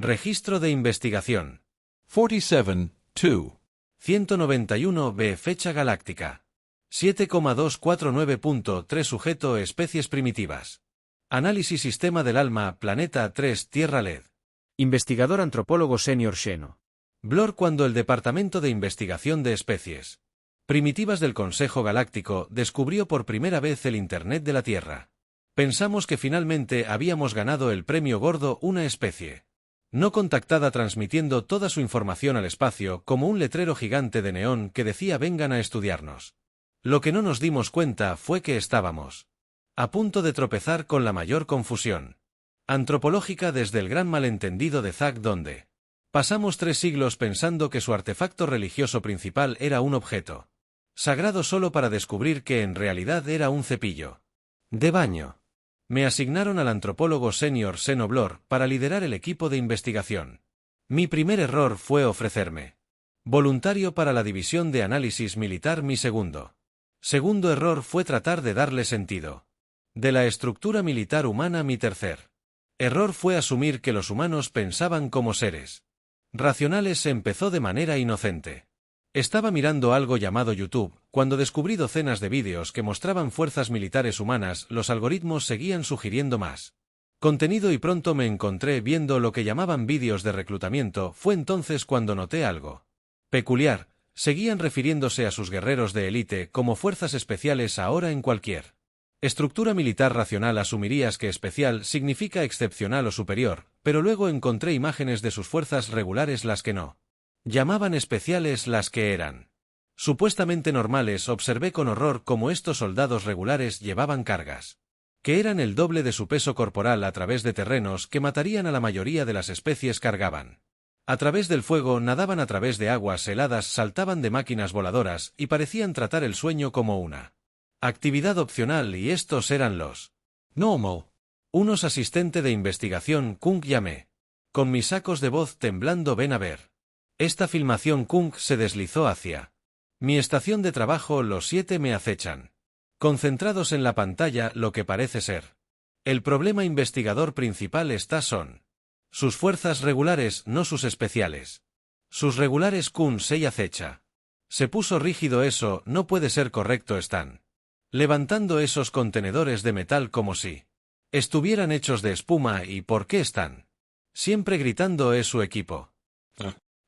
Registro de investigación. 47.2. 191b. Fecha galáctica. 7,249.3. Sujeto: especies primitivas. Análisis: sistema del alma, planeta 3, Tierra LED. Investigador antropólogo senior Sheno. Blur. Cuando el Departamento de Investigación de Especies Primitivas del Consejo Galáctico descubrió por primera vez el Internet de la Tierra. Pensamos que finalmente habíamos ganado el premio gordo, una especie no contactada transmitiendo toda su información al espacio como un letrero gigante de neón que decía vengan a estudiarnos. Lo que no nos dimos cuenta fue que estábamos a punto de tropezar con la mayor confusión antropológica desde el gran malentendido de Zach, donde pasamos 3 siglos pensando que su artefacto religioso principal era un objeto sagrado solo para descubrir que en realidad era un cepillo de baño. Me asignaron al antropólogo senior Seno Blur para liderar el equipo de investigación. Mi primer error fue ofrecerme voluntario para la división de análisis militar. Mi segundo error fue tratar de darle sentido de la estructura militar humana. Mi tercer error fue asumir que los humanos pensaban como seres racionales. Empezó de manera inocente. Estaba mirando algo llamado YouTube, cuando descubrí docenas de vídeos que mostraban fuerzas militares humanas. Los algoritmos seguían sugiriendo más contenido y pronto me encontré viendo lo que llamaban vídeos de reclutamiento. Fue entonces cuando noté algo peculiar. Seguían refiriéndose a sus guerreros de élite como fuerzas especiales. Ahora en cualquier estructura militar racional asumirías que especial significa excepcional o superior, pero luego encontré imágenes de sus fuerzas regulares, las que no llamaban especiales, las que eran supuestamente normales. Observé con horror cómo estos soldados regulares llevaban cargas que eran el doble de su peso corporal a través de terrenos que matarían a la mayoría de las especies. Cargaban a través del fuego, nadaban a través de aguas heladas, saltaban de máquinas voladoras y parecían tratar el sueño como una actividad opcional. Y estos eran los normal. Unos asistente de investigación. Kung, llamé con mis sacos de voz temblando. Ven a ver esta filmación. Kung se deslizó hacia mi estación de trabajo. Los 7 me acechan, concentrados en la pantalla. Lo que parece ser el problema investigador principal son sus fuerzas regulares, no sus especiales. Sus regulares. Kun se acecha. Se puso rígido. Eso no puede ser correcto. Están levantando esos contenedores de metal como si estuvieran hechos de espuma. ¿Y por qué están siempre gritando? Es su equipo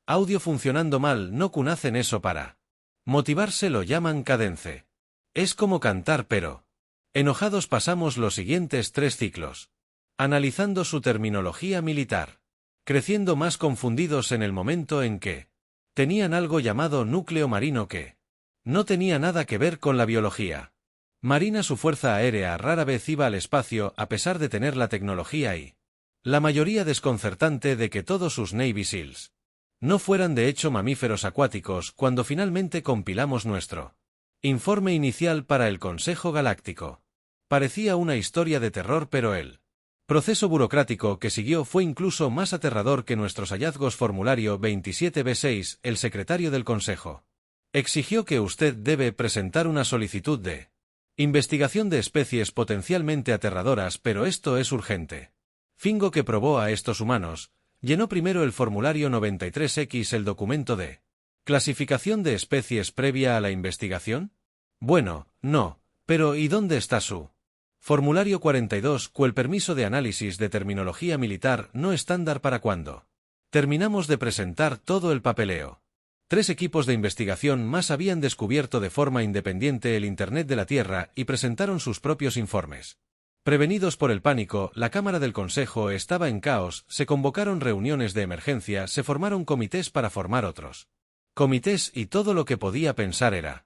audio funcionando mal. No, Kun, hacen eso para motivarse. Lo llaman cadence. Es como cantar, pero enojados. Pasamos los siguientes 3 ciclos analizando su terminología militar, creciendo más confundidos en el momento en que tenían algo llamado núcleo marino que no tenía nada que ver con la biología marina. Su fuerza aérea rara vez iba al espacio a pesar de tener la tecnología y la mayoría desconcertante de que todos sus Navy SEALs no fueran de hecho mamíferos acuáticos. Cuando finalmente compilamos nuestro informe inicial para el Consejo Galáctico, parecía una historia de terror, pero el proceso burocrático que siguió fue incluso más aterrador que nuestros hallazgos. Formulario 27B6. El secretario del Consejo exigió que usted debe presentar una solicitud de investigación de especies potencialmente aterradoras, pero esto es urgente. Fingo, que probó a estos humanos, llenó primero el formulario 93X, el documento de clasificación de especies previa a la investigación. Bueno, no, pero ¿y dónde está su formulario 42, el permiso de análisis de terminología militar no estándar? Para cuando terminamos de presentar todo el papeleo, 3 equipos de investigación más habían descubierto de forma independiente el Internet de la Tierra y presentaron sus propios informes. Prevenidos por el pánico, la Cámara del Consejo estaba en caos. Se convocaron reuniones de emergencia, se formaron comités para formar otros comités, y todo lo que podía pensar era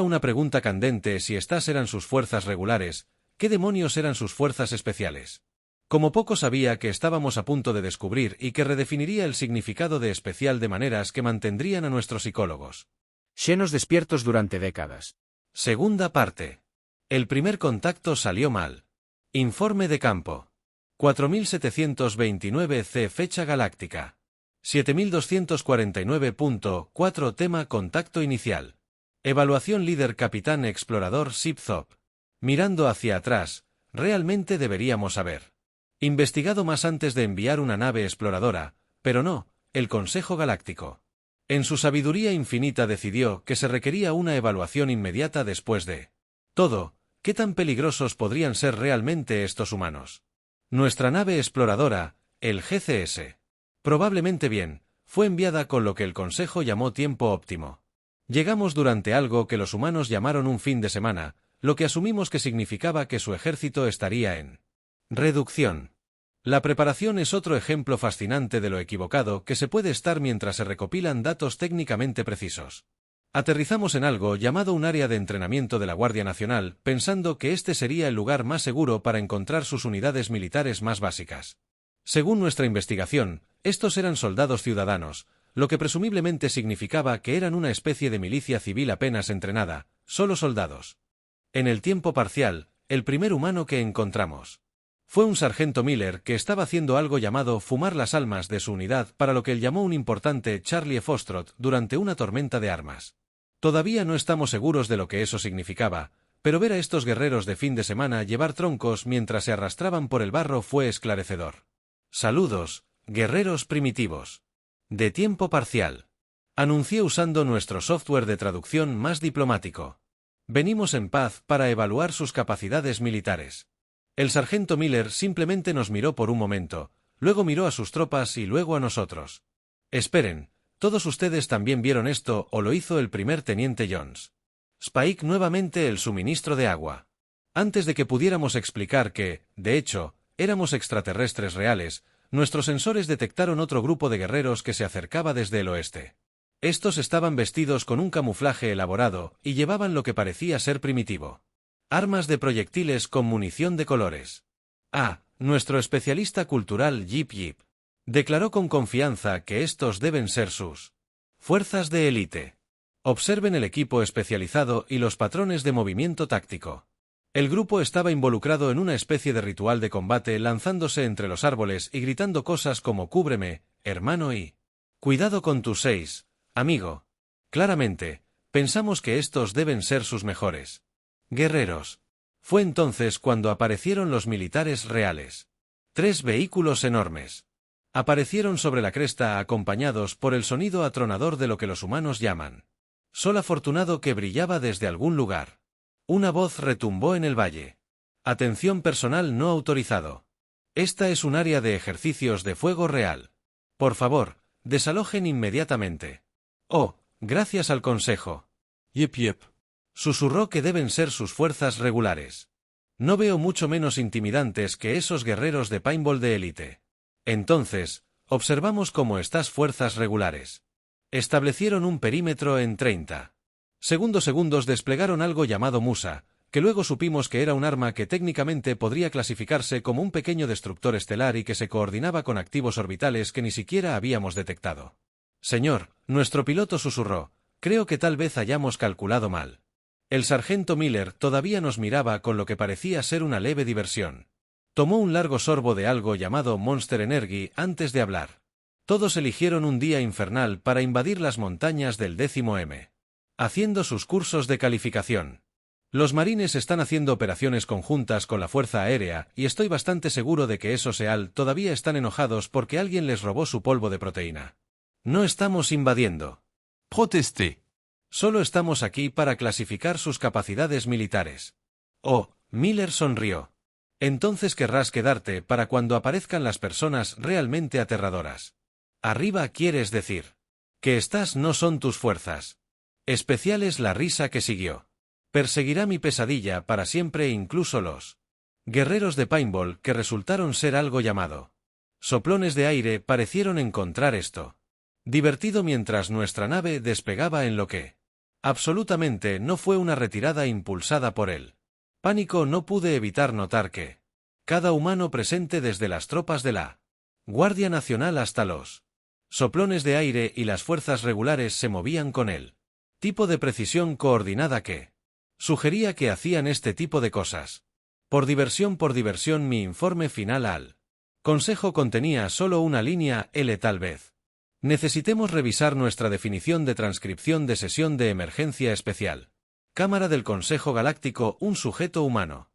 una pregunta candente: si estas eran sus fuerzas regulares, ¿qué demonios eran sus fuerzas especiales? Como poco sabía que estábamos a punto de descubrir y que redefiniría el significado de especial de maneras que mantendrían a nuestros psicólogos Shenos despiertos durante décadas. Segunda parte. El primer contacto salió mal. Informe de campo 4729C. Fecha galáctica 7249.4. Tema: contacto inicial. Evaluación líder capitán explorador Sip Zop. Mirando hacia atrás, realmente deberíamos haber Investigado más antes de enviar una nave exploradora, pero no, el Consejo Galáctico. En su sabiduría infinita decidió que se requería una evaluación inmediata después de todo. ¿Qué tan peligrosos podrían ser realmente estos humanos? Nuestra nave exploradora, el GCS. Probablemente bien, fue enviada con lo que el Consejo llamó tiempo óptimo. Llegamos durante algo que los humanos llamaron un fin de semana, lo que asumimos que significaba que su ejército estaría en reducción. La preparación es otro ejemplo fascinante de lo equivocado que se puede estar mientras se recopilan datos técnicamente precisos. Aterrizamos en algo llamado un área de entrenamiento de la Guardia Nacional, pensando que este sería el lugar más seguro para encontrar sus unidades militares más básicas. Según nuestra investigación, estos eran soldados ciudadanos, lo que presumiblemente significaba que eran una especie de milicia civil apenas entrenada, solo soldados. En el tiempo parcial, el primer humano que encontramos fue un sargento Miller que estaba haciendo algo llamado fumar las almas de su unidad para lo que él llamó un importante Charlie Foxtrot durante una tormenta de armas. Todavía no estamos seguros de lo que eso significaba, pero ver a estos guerreros de fin de semana llevar troncos mientras se arrastraban por el barro fue esclarecedor. Saludos, guerreros primitivos. De tiempo parcial. Anuncié usando nuestro software de traducción más diplomático. Venimos en paz para evaluar sus capacidades militares. El sargento Miller simplemente nos miró por un momento, luego miró a sus tropas y luego a nosotros. Esperen, todos ustedes también vieron esto o lo hizo el primer teniente Jones. Spike nuevamente el suministro de agua. Antes de que pudiéramos explicar que, de hecho, éramos extraterrestres reales, nuestros sensores detectaron otro grupo de guerreros que se acercaba desde el oeste. Estos estaban vestidos con un camuflaje elaborado y llevaban lo que parecía ser primitivo. Armas de proyectiles con munición de colores. Nuestro especialista cultural Yip Yip declaró con confianza que estos deben ser sus fuerzas de élite. Observen el equipo especializado y los patrones de movimiento táctico. El grupo estaba involucrado en una especie de ritual de combate lanzándose entre los árboles y gritando cosas como cúbreme, hermano y cuidado con tus 6, amigo. Claramente, pensamos que estos deben ser sus mejores guerreros. Fue entonces cuando aparecieron los militares reales. 3 vehículos enormes. Aparecieron sobre la cresta acompañados por el sonido atronador de lo que los humanos llaman sol afortunado que brillaba desde algún lugar. Una voz retumbó en el valle. Atención personal no autorizado. Esta es un área de ejercicios de fuego real. Por favor, desalojen inmediatamente. Oh, gracias al consejo. Yip yip. Susurró que deben ser sus fuerzas regulares. No veo mucho menos intimidantes que esos guerreros de paintball de élite. Entonces, observamos cómo estas fuerzas regulares establecieron un perímetro en 30 segundos desplegaron algo llamado Musa, que luego supimos que era un arma que técnicamente podría clasificarse como un pequeño destructor estelar y que se coordinaba con activos orbitales que ni siquiera habíamos detectado. Señor, nuestro piloto susurró, creo que tal vez hayamos calculado mal. El sargento Miller todavía nos miraba con lo que parecía ser una leve diversión. Tomó un largo sorbo de algo llamado Monster Energy antes de hablar. Todos eligieron un día infernal para invadir las montañas del 10M. Haciendo sus cursos de calificación. Los marines están haciendo operaciones conjuntas con la Fuerza Aérea y estoy bastante seguro de que esos SEAL todavía están enojados porque alguien les robó su polvo de proteína. No estamos invadiendo. Protesté. Solo estamos aquí para clasificar sus capacidades militares. Oh, Miller sonrió. Entonces querrás quedarte para cuando aparezcan las personas realmente aterradoras. Arriba quieres decir. Que estas no son tus fuerzas. Especial es la risa que siguió. Perseguirá mi pesadilla para siempre incluso los guerreros de paintball que resultaron ser algo llamado soplones de aire parecieron encontrar esto divertido mientras nuestra nave despegaba en lo que absolutamente no fue una retirada impulsada por él. Pánico. No pude evitar notar que cada humano presente desde las tropas de la Guardia Nacional hasta los soplones de aire y las fuerzas regulares se movían con él. Tipo de precisión coordinada que sugería que hacían este tipo de cosas. Por diversión mi informe final al Consejo contenía solo una línea L tal vez. Necesitemos revisar nuestra definición de transcripción de sesión de emergencia especial. Cámara del Consejo Galáctico, un sujeto humano.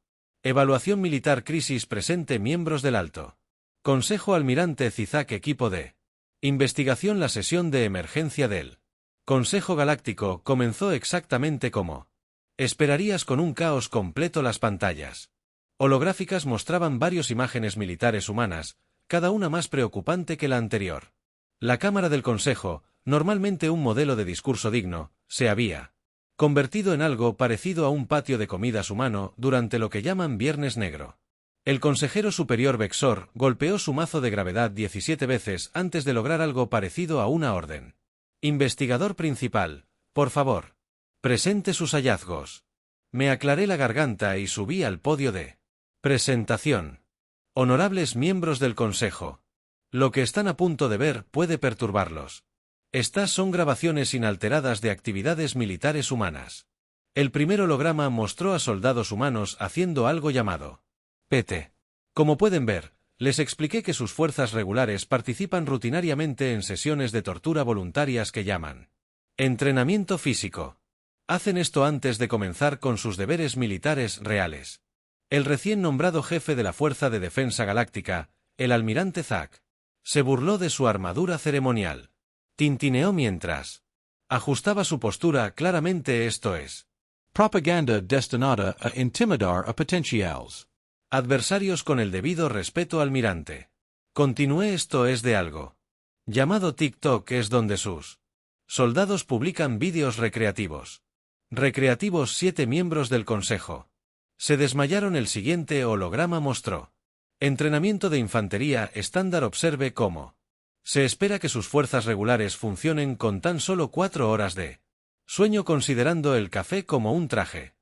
Evaluación militar crisis presente miembros del Alto Consejo Almirante Cizak equipo de investigación. La sesión de emergencia del Consejo Galáctico comenzó exactamente como esperarías, con un caos completo. Las pantallas holográficas mostraban varias imágenes militares humanas, cada una más preocupante que la anterior. La Cámara del Consejo, normalmente un modelo de discurso digno, se había convertido en algo parecido a un patio de comidas humano durante lo que llaman Viernes Negro. El consejero superior Vexor golpeó su mazo de gravedad 17 veces antes de lograr algo parecido a una orden. Investigador principal, por favor, presente sus hallazgos. Me aclaré la garganta y subí al podio de presentación. Honorables miembros del Consejo, lo que están a punto de ver puede perturbarlos. Estas son grabaciones inalteradas de actividades militares humanas. El primer holograma mostró a soldados humanos haciendo algo llamado PT. Como pueden ver, les expliqué que sus fuerzas regulares participan rutinariamente en sesiones de tortura voluntarias que llaman entrenamiento físico. Hacen esto antes de comenzar con sus deberes militares reales. El recién nombrado jefe de la Fuerza de Defensa Galáctica, el almirante Zack, se burló de su armadura ceremonial. Tintineó mientras ajustaba su postura. Claramente esto es Propaganda destinada a intimidar a potenciales adversarios. Con el debido respeto, almirante. Continué. Esto es de algo llamado TikTok, es donde sus soldados publican vídeos recreativos. 7 miembros del Consejo se desmayaron. El siguiente holograma mostró entrenamiento de infantería estándar. Observe cómo se espera que sus fuerzas regulares funcionen con tan solo 4 horas de sueño, considerando el café como un traje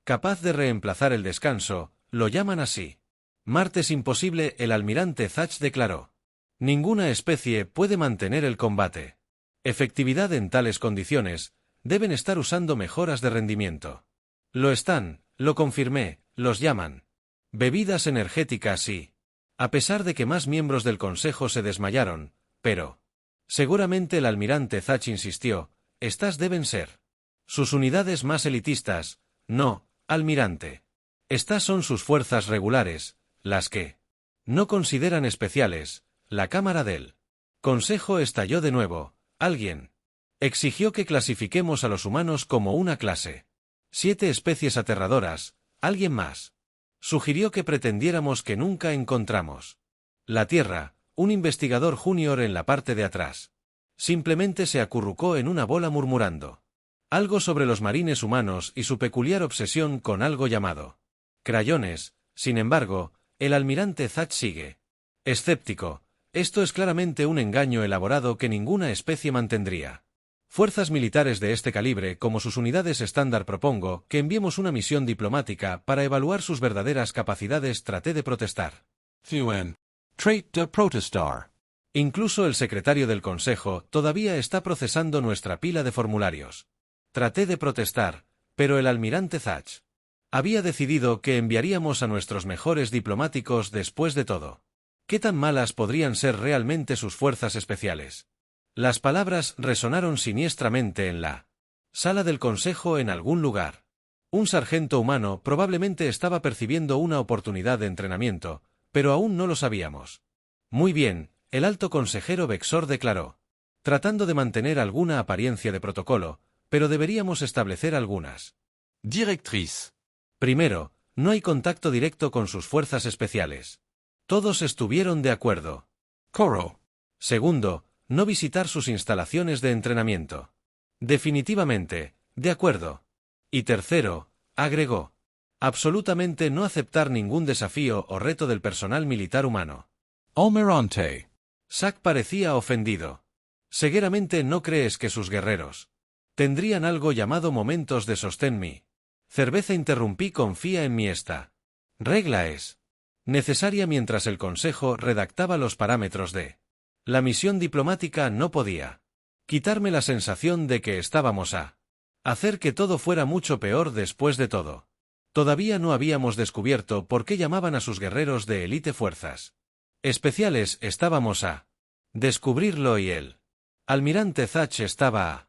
capaz de reemplazar el descanso. Lo llaman así. Martes imposible. El almirante Zach declaró: ninguna especie puede mantener el combate. Efectividad en tales condiciones. Deben estar usando mejoras de rendimiento. Lo están, lo confirmé. Los llaman bebidas energéticas y, a pesar de que más miembros del Consejo se desmayaron, pero seguramente el almirante Zach insistió, estas deben ser sus unidades más elitistas. No, almirante. Estas son sus fuerzas regulares, las que no consideran especiales. La Cámara del Consejo estalló de nuevo. Alguien exigió que clasifiquemos a los humanos como una clase 7 especies aterradoras. Alguien más sugirió que pretendiéramos que nunca encontramos la Tierra. Un investigador junior en la parte de atrás simplemente se acurrucó en una bola murmurando algo sobre los marines humanos y su peculiar obsesión con algo llamado crayones. Sin embargo, el almirante Zach sigue escéptico. Esto es claramente un engaño elaborado que ninguna especie mantendría. Fuerzas militares de este calibre como sus unidades estándar. Propongo que enviemos una misión diplomática para evaluar sus verdaderas capacidades. Traté de protestar. Thuen. Trait de protestar. Incluso el secretario del Consejo todavía está procesando nuestra pila de formularios. Traté de protestar, pero el almirante Zach había decidido que enviaríamos a nuestros mejores diplomáticos. Después de todo, ¿qué tan malas podrían ser realmente sus fuerzas especiales? Las palabras resonaron siniestramente en la sala del Consejo. En algún lugar, un sargento humano probablemente estaba percibiendo una oportunidad de entrenamiento, pero aún no lo sabíamos. Muy bien, el alto consejero Vexor declaró, tratando de mantener alguna apariencia de protocolo, pero deberíamos establecer algunas. Directrice. Primero, no hay contacto directo con sus fuerzas especiales. Todos estuvieron de acuerdo. Coro. Segundo, no visitar sus instalaciones de entrenamiento. Definitivamente, de acuerdo. Y tercero, agregó, absolutamente no aceptar ningún desafío o reto del personal militar humano. Almirante. Zack parecía ofendido. Seguramente no crees que sus guerreros tendrían algo llamado momentos de sostén. Mi cerveza interrumpí. Confía en mí. Esta regla es necesaria. Mientras el Consejo redactaba los parámetros de la misión diplomática, no podía quitarme la sensación de que estábamos a hacer que todo fuera mucho peor. Después de todo, todavía no habíamos descubierto por qué llamaban a sus guerreros de élite fuerzas especiales. Estábamos a descubrirlo y el almirante Zach estaba a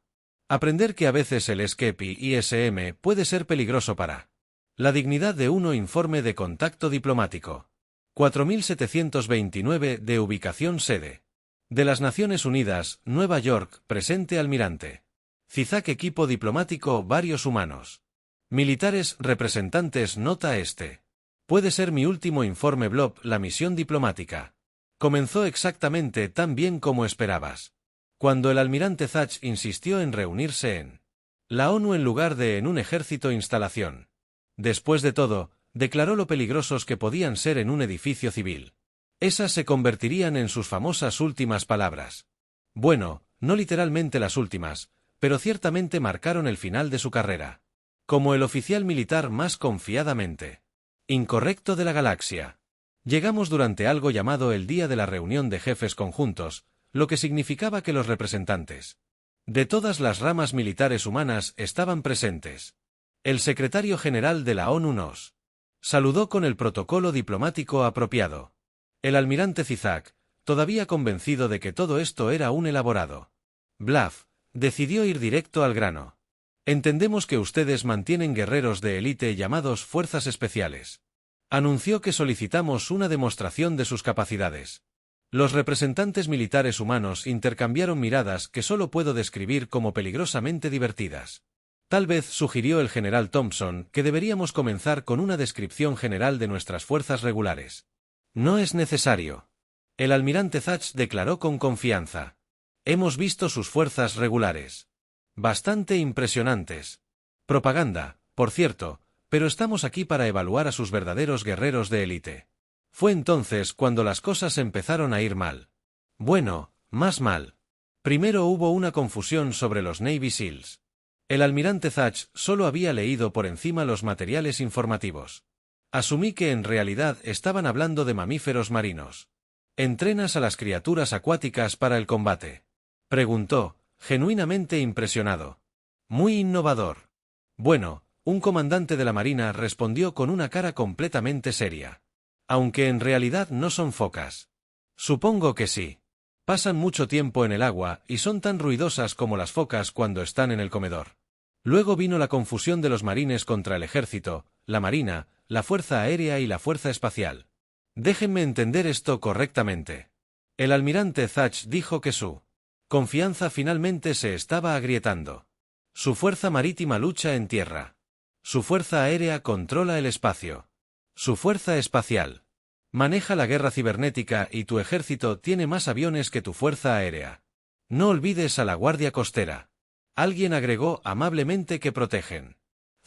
aprender que a veces el escape ISM puede ser peligroso para La dignidad de uno informe de contacto diplomático. 4729 de ubicación sede. De las Naciones Unidas, Nueva York, presente almirante. CISAC equipo diplomático varios humanos. Militares representantes nota este. Puede ser mi último informe Blob, la misión diplomática. Comenzó exactamente tan bien como esperabas. Cuando el almirante Thatch insistió en reunirse en la ONU en lugar de en un ejército instalación. Después de todo, declaró lo peligrosos que podían ser en un edificio civil. Esas se convertirían en sus famosas últimas palabras. Bueno, no literalmente las últimas, pero ciertamente marcaron el final de su carrera. Como el oficial militar más confiadamente incorrecto de la galaxia. Llegamos durante algo llamado el Día de la Reunión de Jefes Conjuntos, lo que significaba que los representantes de todas las ramas militares humanas estaban presentes. El secretario general de la ONU nos saludó con el protocolo diplomático apropiado. El almirante CISAC, todavía convencido de que todo esto era un elaborado bluff, decidió ir directo al grano. Entendemos que ustedes mantienen guerreros de élite llamados Fuerzas Especiales. Anunció que solicitamos una demostración de sus capacidades. Los representantes militares humanos intercambiaron miradas que solo puedo describir como peligrosamente divertidas. Tal vez sugirió el general Thompson que deberíamos comenzar con una descripción general de nuestras fuerzas regulares. No es necesario. El almirante Thatch declaró con confianza. Hemos visto sus fuerzas regulares. Bastante impresionantes. Propaganda, por cierto, pero estamos aquí para evaluar a sus verdaderos guerreros de élite. Fue entonces cuando las cosas empezaron a ir mal. Bueno, más mal. Primero hubo una confusión sobre los Navy SEALs. El almirante Thatch solo había leído por encima los materiales informativos. Asumí que en realidad estaban hablando de mamíferos marinos. ¿Entrenas a las criaturas acuáticas para el combate?, preguntó, genuinamente impresionado. Muy innovador. Bueno, un comandante de la Marina respondió con una cara completamente seria. Aunque en realidad no son focas. Supongo que sí. Pasan mucho tiempo en el agua y son tan ruidosas como las focas cuando están en el comedor. Luego vino la confusión de los marines contra el ejército, la marina, la fuerza aérea y la fuerza espacial. Déjenme entender esto correctamente. El almirante Thatch dijo que su confianza finalmente se estaba agrietando. Su fuerza marítima lucha en tierra. Su fuerza aérea controla el espacio. Su fuerza espacial maneja la guerra cibernética y tu ejército tiene más aviones que tu fuerza aérea. No olvides a la guardia costera. Alguien agregó amablemente que protegen.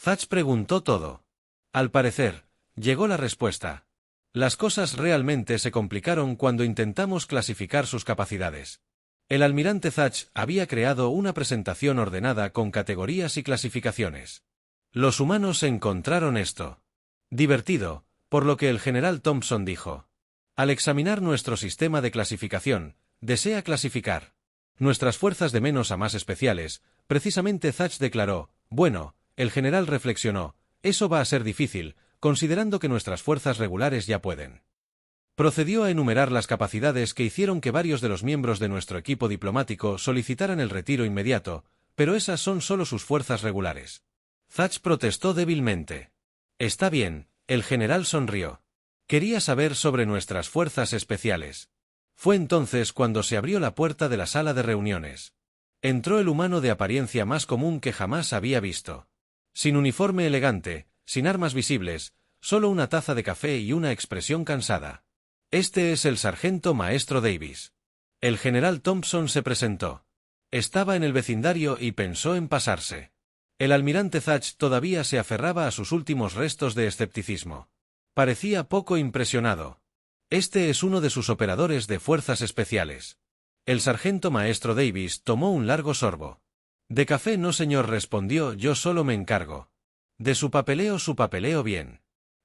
Thatch preguntó todo. Al parecer, llegó la respuesta. Las cosas realmente se complicaron cuando intentamos clasificar sus capacidades. El almirante Thatch había creado una presentación ordenada con categorías y clasificaciones. Los humanos encontraron esto divertido, por lo que el general Thompson dijo: al examinar nuestro sistema de clasificación, desea clasificar nuestras fuerzas de menos a más especiales. Precisamente Thatch declaró: bueno, el general reflexionó, eso va a ser difícil, considerando que nuestras fuerzas regulares ya pueden. Procedió a enumerar las capacidades que hicieron que varios de los miembros de nuestro equipo diplomático solicitaran el retiro inmediato, pero esas son solo sus fuerzas regulares. Thatch protestó débilmente. Está bien, el general sonrió. Quería saber sobre nuestras fuerzas especiales. Fue entonces cuando se abrió la puerta de la sala de reuniones. Entró el humano de apariencia más común que jamás había visto. Sin uniforme elegante, sin armas visibles, solo una taza de café y una expresión cansada. Este es el sargento maestro Davis. El general Thompson se presentó. Estaba en el vecindario y pensó en pasarse. El almirante Thatch todavía se aferraba a sus últimos restos de escepticismo. Parecía poco impresionado. Este es uno de sus operadores de fuerzas especiales. El sargento maestro Davis tomó un largo sorbo. De café no, señor, respondió, yo solo me encargo. De su papeleo bien.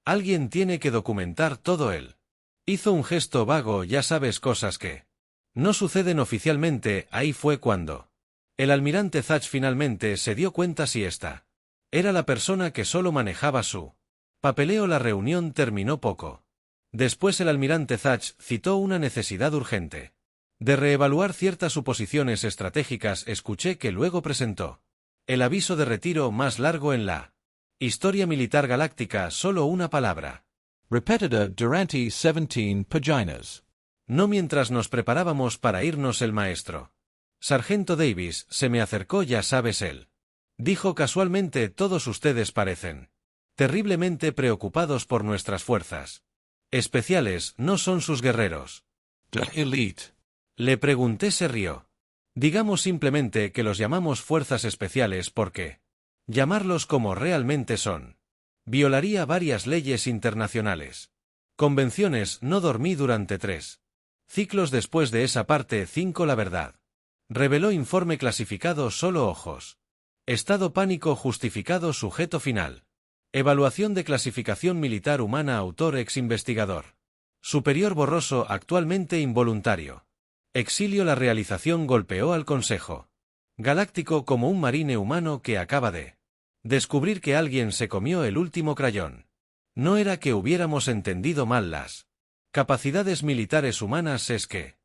Alguien tiene que documentar todo él. Hizo un gesto vago, ya sabes, cosas que no suceden oficialmente. Ahí fue cuando el almirante Thatch finalmente se dio cuenta si esta era la persona que solo manejaba su papeleo. La reunión terminó poco después. El almirante Thatch citó una necesidad urgente de reevaluar ciertas suposiciones estratégicas. Escuché que luego presentó el aviso de retiro más largo en la Historia militar galáctica, solo una palabra. Repetita durante 17 páginas. No mientras nos preparábamos para irnos el maestro. Sargento Davis, se me acercó, ya sabes él. Dijo casualmente, todos ustedes parecen terriblemente preocupados por nuestras fuerzas especiales, ¿no son sus guerreros De elite. Le pregunté, se rió. Digamos simplemente que los llamamos fuerzas especiales porque llamarlos como realmente son violaría varias leyes internacionales. Convenciones. No dormí durante 3 ciclos después de esa parte 5. La verdad. Reveló informe clasificado, solo ojos. Estado pánico justificado, sujeto final. Evaluación de clasificación militar humana, autor ex investigador. Superior borroso, actualmente involuntario. Exilio. La realización golpeó al Consejo Galáctico como un marine humano que acaba de descubrir que alguien se comió el último crayón. No era que hubiéramos entendido mal las capacidades militares humanas, es que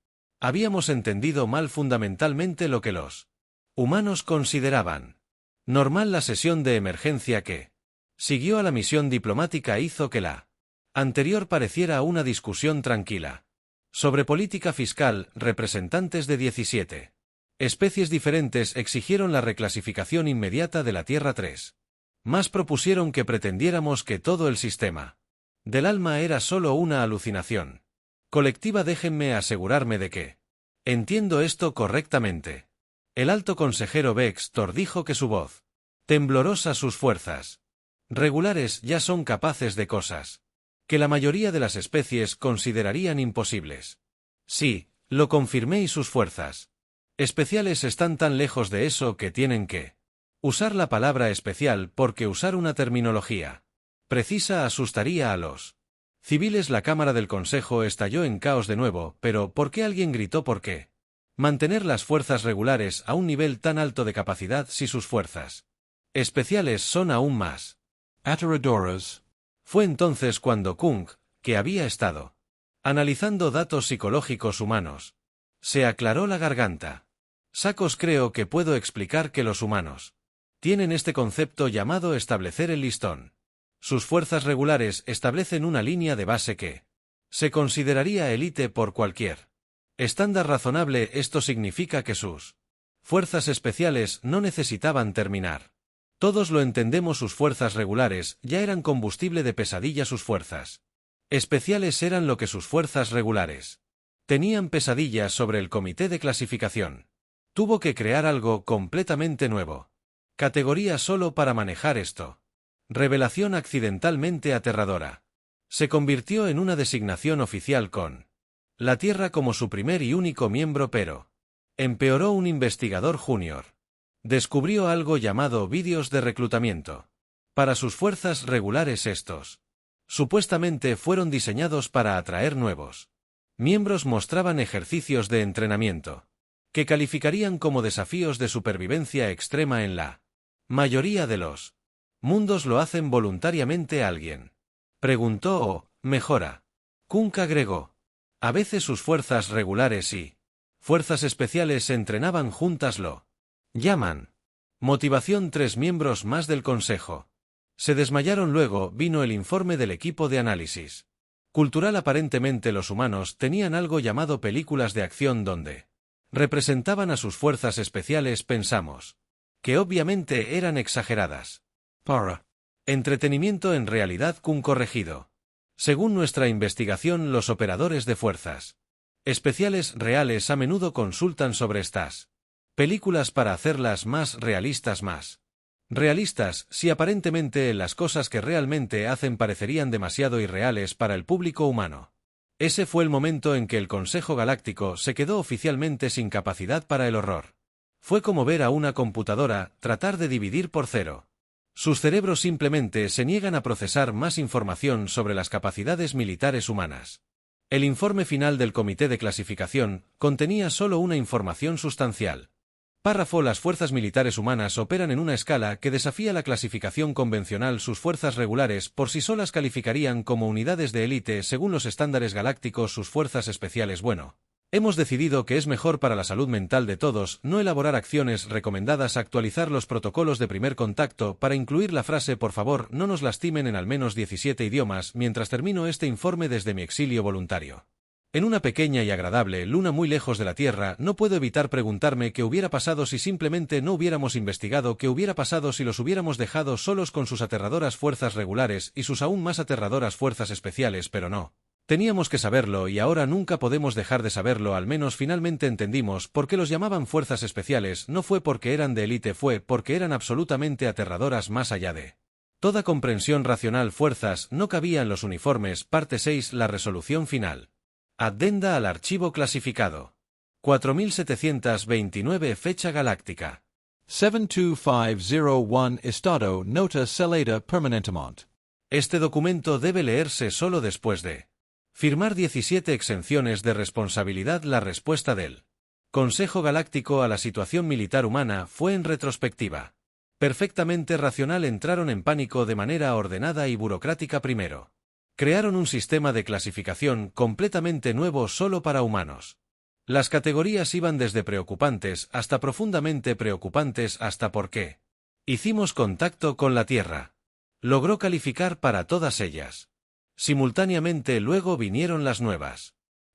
habíamos entendido mal fundamentalmente lo que los humanos consideraban normal. La sesión de emergencia que siguió a la misión diplomática hizo que la anterior pareciera una discusión tranquila. Sobre política fiscal, representantes de 17 especies diferentes exigieron la reclasificación inmediata de la Tierra 3. Más propusieron que pretendiéramos que todo el sistema del alma era solo una alucinación colectiva. Déjenme asegurarme de que entiendo esto correctamente. El alto consejero Bextor dijo que su voz temblorosa, sus fuerzas regulares ya son capaces de cosas que la mayoría de las especies considerarían imposibles. Sí, lo confirmé, y sus fuerzas especiales están tan lejos de eso que tienen que usar la palabra especial porque usar una terminología precisa asustaría a los civiles. La cámara del Consejo estalló en caos de nuevo, pero ¿por qué alguien gritó por qué mantener las fuerzas regulares a un nivel tan alto de capacidad si sus fuerzas especiales son aún más Ateradoras. Fue entonces cuando Kung, que había estado analizando datos psicológicos humanos, se aclaró la garganta. Sacos, creo que puedo explicar que los humanos tienen este concepto llamado establecer el listón. Sus fuerzas regulares establecen una línea de base que se consideraría élite por cualquier estándar razonable. Esto significa que sus fuerzas especiales no necesitaban terminar. Todos lo entendemos, sus fuerzas regulares ya eran combustible de pesadilla. Sus fuerzas especiales eran lo que sus fuerzas regulares tenían pesadillas sobre el comité de clasificación. Tuvo que crear algo completamente nuevo. Categoría solo para manejar esto. Revelación accidentalmente aterradora. Se convirtió en una designación oficial con la Tierra como su primer y único miembro, pero empeoró. Un investigador junior descubrió algo llamado vídeos de reclutamiento. Para sus fuerzas regulares, estos supuestamente fueron diseñados para atraer nuevos miembros. Mostraban ejercicios de entrenamiento que calificarían como desafíos de supervivencia extrema. En la mayoría de los mundos lo hacen voluntariamente. ¿Alguien preguntó o mejora? Kung agregó. A veces sus fuerzas regulares y fuerzas especiales se entrenaban juntas. Lo llaman motivación. 3 miembros más del Consejo se desmayaron. Luego vino el informe del equipo de análisis cultural. Aparentemente los humanos tenían algo llamado películas de acción donde representaban a sus fuerzas especiales. Pensamos que obviamente eran exageradas. Para. Entretenimiento. En realidad, Kung corregido. Según nuestra investigación, los operadores de fuerzas especiales reales a menudo consultan sobre estas películas para hacerlas más realistas. Si aparentemente las cosas que realmente hacen parecerían demasiado irreales para el público humano. Ese fue el momento en que el Consejo Galáctico se quedó oficialmente sin capacidad para el horror. Fue como ver a una computadora tratar de dividir por cero. Sus cerebros simplemente se niegan a procesar más información sobre las capacidades militares humanas. El informe final del Comité de Clasificación contenía solo una información sustancial. Párrafo. Las fuerzas militares humanas operan en una escala que desafía la clasificación convencional. Sus fuerzas regulares por sí solas calificarían como unidades de élite según los estándares galácticos. Sus fuerzas especiales, bueno, Hemos decidido que es mejor para la salud mental de todos no elaborar acciones recomendadas, actualizar los protocolos de primer contacto para incluir la frase por favor no nos lastimen en al menos 17 idiomas mientras termino este informe desde mi exilio voluntario. En una pequeña y agradable luna muy lejos de la Tierra no puedo evitar preguntarme qué hubiera pasado si simplemente no hubiéramos investigado, qué hubiera pasado si los hubiéramos dejado solos con sus aterradoras fuerzas regulares y sus aún más aterradoras fuerzas especiales, pero no. Teníamos que saberlo y ahora nunca podemos dejar de saberlo, al menos finalmente entendimos por qué los llamaban fuerzas especiales, no fue porque eran de élite, fue porque eran absolutamente aterradoras más allá de toda comprensión racional. Fuerzas no cabía en los uniformes. Parte 6. La resolución final. Adenda al archivo clasificado. 4729 Fecha galáctica. 72501 Estado Nota Celada Permanentemente. Este documento debe leerse solo después de firmar 17 exenciones de responsabilidad. La respuesta del Consejo Galáctico a la situación militar humana fue en retrospectiva perfectamente racional. Entraron en pánico de manera ordenada y burocrática primero. Crearon un sistema de clasificación completamente nuevo solo para humanos. Las categorías iban desde preocupantes hasta profundamente preocupantes hasta por qué. Hicimos contacto con la Tierra. Logró calificar para todas ellas. Simultáneamente luego vinieron las nuevas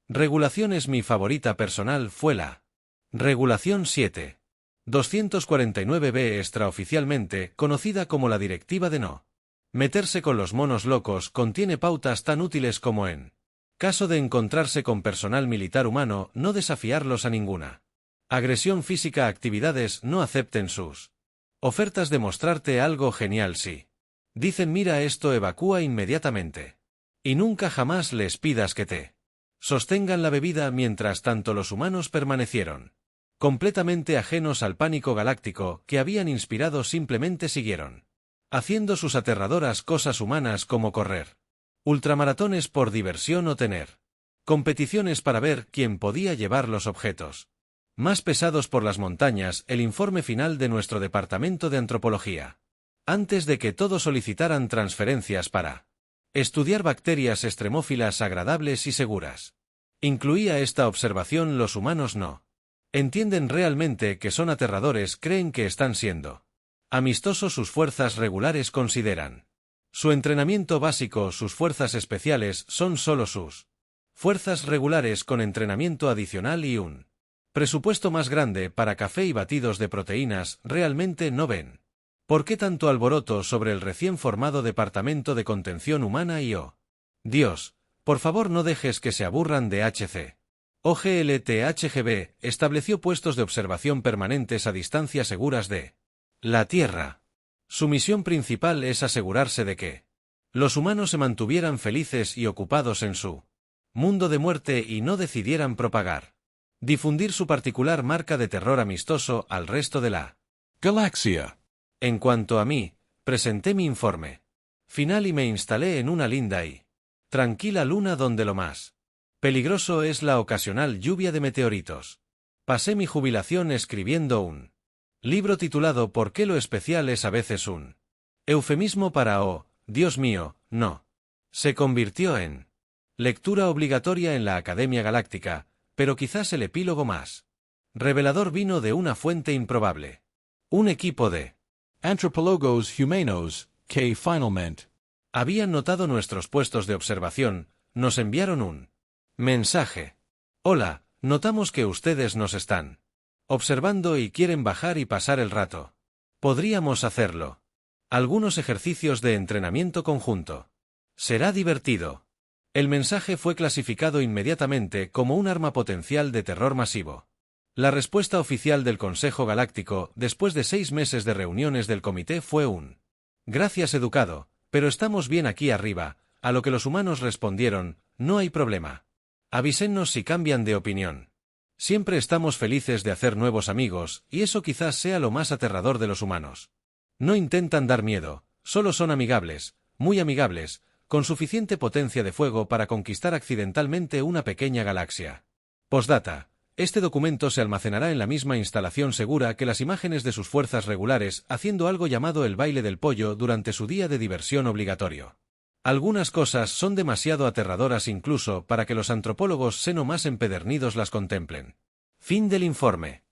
regulaciones. Mi favorita personal fue la Regulación 7. 249b, extraoficialmente conocida como la Directiva de no meterse con los monos locos. Contiene pautas tan útiles como en caso de encontrarse con personal militar humano, no desafiarlos a ninguna agresión física. Actividades no acepten sus ofertas de mostrarte algo genial. Si dicen mira esto, evacúa inmediatamente. Y nunca jamás les pidas que te sostengan la bebida. Mientras tanto los humanos permanecieron completamente ajenos al pánico galáctico que habían inspirado. Simplemente siguieron haciendo sus aterradoras cosas humanas como correr ultramaratones por diversión o tener competiciones para ver quién podía llevar los objetos más pesados por las montañas. El informe final de nuestro departamento de antropología. Antes de que todos solicitaran transferencias para estudiar bacterias extremófilas agradables y seguras. Incluía esta observación: los humanos no entienden realmente que son aterradores, creen que están siendo amistosos. Sus fuerzas regulares consideran su entrenamiento básico. Sus fuerzas especiales son solo sus fuerzas regulares con entrenamiento adicional y un presupuesto más grande para café y batidos de proteínas. Realmente no ven por qué tanto alboroto sobre el recién formado Departamento de Contención Humana y oh Dios, por favor no dejes que se aburran de HC. OGLTHGB estableció puestos de observación permanentes a distancia seguras de la Tierra. Su misión principal es asegurarse de que los humanos se mantuvieran felices y ocupados en su mundo de muerte y no decidieran difundir su particular marca de terror amistoso al resto de la Galaxia. En cuanto a mí, presenté mi informe final y me instalé en una linda y tranquila luna donde lo más peligroso es la ocasional lluvia de meteoritos. Pasé mi jubilación escribiendo un libro titulado ¿Por qué lo especial es a veces un eufemismo para oh, Dios mío, no? Se convirtió en lectura obligatoria en la Academia Galáctica, pero quizás el epílogo más revelador vino de una fuente improbable. Un equipo de Antropólogos humanos, que finalmente habían notado nuestros puestos de observación, nos enviaron un mensaje. Hola, notamos que ustedes nos están observando y quieren bajar y pasar el rato. Podríamos hacerlo. Algunos ejercicios de entrenamiento conjunto. Será divertido. El mensaje fue clasificado inmediatamente como un arma potencial de terror masivo. La respuesta oficial del Consejo Galáctico, después de 6 meses de reuniones del comité, fue un gracias educado, pero estamos bien aquí arriba, a lo que los humanos respondieron, no hay problema. Avísennos si cambian de opinión. Siempre estamos felices de hacer nuevos amigos, y eso quizás sea lo más aterrador de los humanos. No intentan dar miedo, solo son amigables, muy amigables, con suficiente potencia de fuego para conquistar accidentalmente una pequeña galaxia. Postdata. Este documento se almacenará en la misma instalación segura que las imágenes de sus fuerzas regulares haciendo algo llamado el baile del pollo durante su día de diversión obligatorio. Algunas cosas son demasiado aterradoras incluso para que los antropólogos seno más empedernidos las contemplen. Fin del informe.